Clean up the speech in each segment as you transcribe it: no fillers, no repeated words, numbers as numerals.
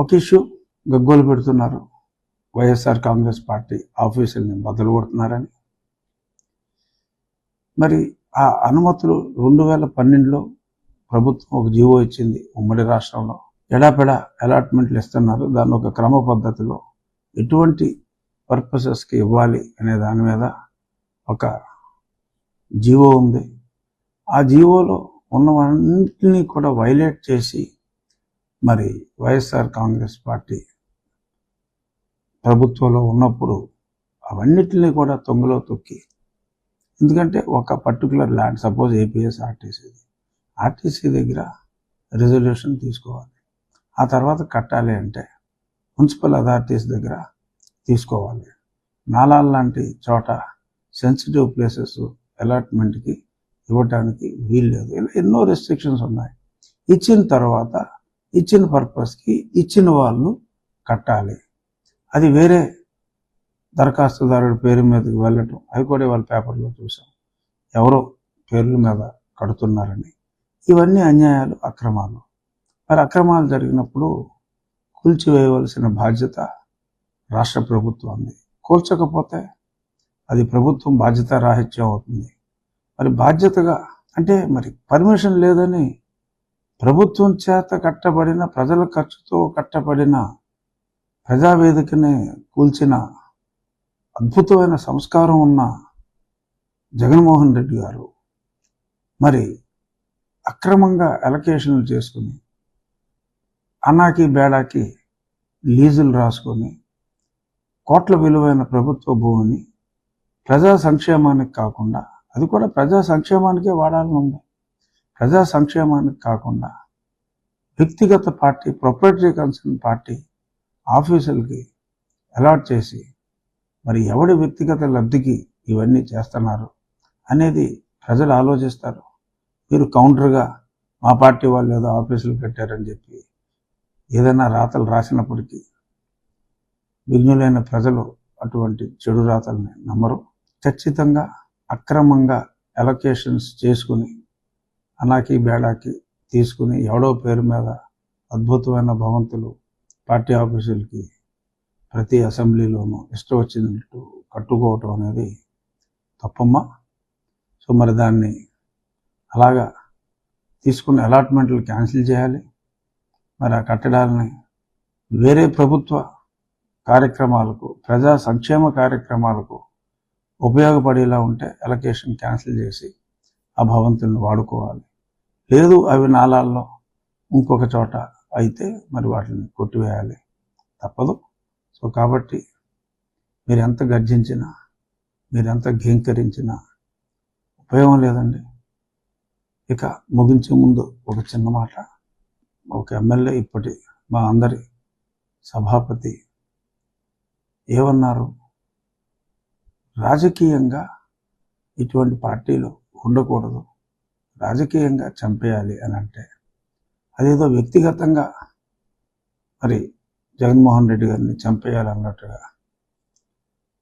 ఒక ఇష్యూ గగ్గోలు పెడుతున్నారు. వైఎస్ఆర్ కాంగ్రెస్ పార్టీ ఆఫీసుల్ని బదులు కొడుతున్నారని. మరి ఆ అనుమతులు 2012లో ప్రభుత్వం ఒక జీవో ఇచ్చింది. ఉమ్మడి రాష్ట్రంలో ఎడాపెడా అలాట్మెంట్లు ఇస్తున్నారు. దాన్ని ఒక క్రమ పద్ధతిలో ఎటువంటి పర్పసెస్కి ఇవ్వాలి అనే దాని మీద ఒక జీవో ఉంది. ఆ జీవోలో ఉన్నవన్నింటినీ కూడా వైలేట్ చేసి మరి వైఎస్ఆర్ కాంగ్రెస్ పార్టీ ప్రభుత్వంలో ఉన్నప్పుడు అవన్నిటిని కూడా తొంగలో తొక్కి, ఎందుకంటే ఒక particular land, suppose APS RTC దగ్గర రిజల్యూషన్ తీసుకోవాలి. ఆ తర్వాత కట్టాలి అంటే మున్సిపల్ అథారిటీస్ దగ్గర తీసుకోవాలి. నాలాల్ లాంటి చోట సెన్సిటివ్ ప్లేసెస్ అలాట్మెంట్కి ఇవ్వటానికి వీల్లేదు. ఇలా ఎన్నో రెస్ట్రిక్షన్స్ ఉన్నాయి. ఇచ్చిన తర్వాత ఇచ్చిన పర్పస్కి ఇచ్చిన వాళ్ళు కట్టాలి. అది వేరే దరఖాస్తుదారుడి పేరు మీదకి వెళ్ళటం, అది కూడా వాళ్ళ పేపర్లో చూసాం. ఎవరో పేర్ల మీద కడుతున్నారని. ఇవన్నీ అన్యాయాలు, అక్రమాలు. మరి అక్రమాలు జరిగినప్పుడు కూల్చివేయవలసిన బాధ్యత రాష్ట్ర ప్రభుత్వాన్ని. కూల్చకపోతే అది ప్రభుత్వం బాధ్యత రాహిత్యం అవుతుంది. మరి బాధ్యతగా అంటే మరి పర్మిషన్ లేదని ప్రభుత్వం చేత కట్టబడిన, ప్రజల ఖర్చుతో కట్టబడిన ప్రజావేదికని కూల్చిన అద్భుతమైన సంస్కారం ఉన్న జగన్మోహన్ రెడ్డి గారు మరి అక్రమంగా అలొకేషన్లు చేసుకుని, అన్నాకి బేడాకి లీజులు రాసుకొని కోట్ల విలువైన ప్రభుత్వ భూమిని ప్రజా సంక్షేమానికి కాకుండా, అది కూడా ప్రజా సంక్షేమానికే వాడాలని ఉంది, ప్రజా సంక్షేమానికి కాకుండా వ్యక్తిగత పార్టీ, ప్రొప్రైటరీ కన్సర్న్ పార్టీ ఆఫీసులకి అలాట్ చేసి మరి ఎవడి వ్యక్తిగత లబ్ధికి ఇవన్నీ చేస్తున్నారు అనేది ప్రజలు ఆలోచిస్తారు. మీరు కౌంటర్గా మా పార్టీ వాళ్ళు ఏదో ఆఫీసులు పెట్టారని చెప్పి ఏదైనా రాతలు రాసినప్పటికీ విజ్ఞులైన ప్రజలు అటువంటి చెడు రాతల్ని నమ్మరు. ఖచ్చితంగా అక్రమంగా అలొకేషన్స్ చేసుకుని, అనాకి బేడాకి తీసుకుని ఎవడో పేరు మీద అద్భుతమైన భవంతులు పార్టీ ఆఫీసులకి ప్రతి అసెంబ్లీలోనూ ఇష్టం వచ్చినట్టు కట్టుకోవటం అనేది తప్పమ్మా. సో మరి దాన్ని అలాగా తీసుకున్న అలాట్మెంట్లు క్యాన్సిల్ చేయాలి. మరి ఆ కట్టడాలని వేరే ప్రభుత్వ కార్యక్రమాలకు, ప్రజా సంక్షేమ కార్యక్రమాలకు ఉపయోగపడేలా ఉంటే అలొకేషన్ క్యాన్సిల్ చేసి ఆ భవంతులను వాడుకోవాలి. లేదు అవి నాలాల్లో ఇంకొక చోట అయితే మరి వాటిని కొట్టివేయాలి, తప్పదు. సో కాబట్టి మీరు ఎంత గర్జించినా, మీరు ఎంత ఘీంకరించినా ఉపయోగం లేదండి. ఇక ముగించే ముందు ఒక చిన్న మాట. ఒక ఎమ్మెల్యే, ఇప్పటి మా అందరి సభాపతి ఏమన్నారు, రాజకీయంగా ఇటువంటి పార్టీలు ఉండకూడదు, రాజకీయంగా చంపేయాలి అని అంటే అదేదో వ్యక్తిగతంగా మరి జగన్మోహన్ రెడ్డి గారిని చంపేయాలన్నట్టుగా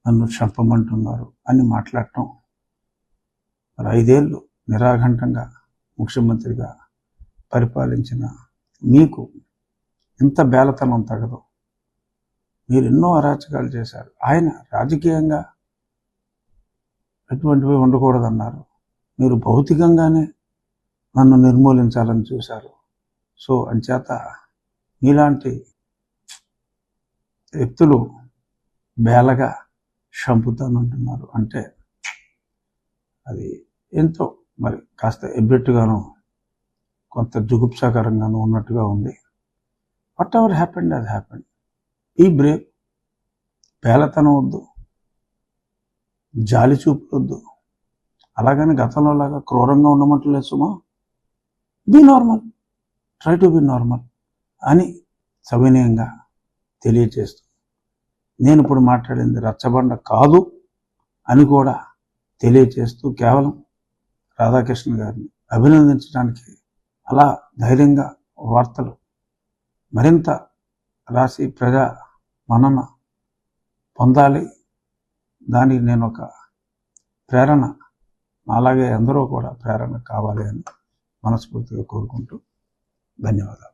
నన్ను చంపమంటున్నారు అని మాట్లాడటం. మరి 5 ఏళ్ళు నిరాఘంటంగా ముఖ్యమంత్రిగా పరిపాలించిన మీకు ఇంత బేలతనం తగదు. మీరు ఎన్నో అరాచకాలు చేశారు. ఆయన రాజకీయంగా ఎటువంటివి ఉండకూడదన్నారు. మీరు భౌతికంగానే నన్ను నిర్మూలించాలని చూశారు. సో అంచేత మీలాంటి వ్యక్తులు బేలగా చంపుతానంటున్నారు అంటే అది ఎంతో మరి కాస్త ఎబ్బెట్టుగాను, కొంత జుగుప్సాకరంగాను ఉన్నట్టుగా ఉంది. వాట్ ఎవర్ హ్యాపెండ్ అది హ్యాపెండ్. ఈ బ్రేవ్, బేలతనం వద్దు, జాలి చూపొద్దు. అలాగని గతంలో లాగా క్రూరంగా ఉండమంటలేదు సుమా. Be normal, try to be normal అని సవినయంగా తెలియచేస్తూ, నేను ఇప్పుడు మాట్లాడింది రచ్చబండ కాదు అని కూడా తెలియచేస్తూ, కేవలం రాధాకృష్ణ గారిని అభినందించడానికి, అలా ధైర్యంగా వార్తలు మరింత రాసి ప్రజా మన్నన పొందాలి, దానికి నేను ఒక ప్రేరణ, అలాగే అందరూ కూడా ప్రేరణ కావాలి అని మనస్ఫూర్తిగా కోరుకుంటూ ధన్యవాదాలు.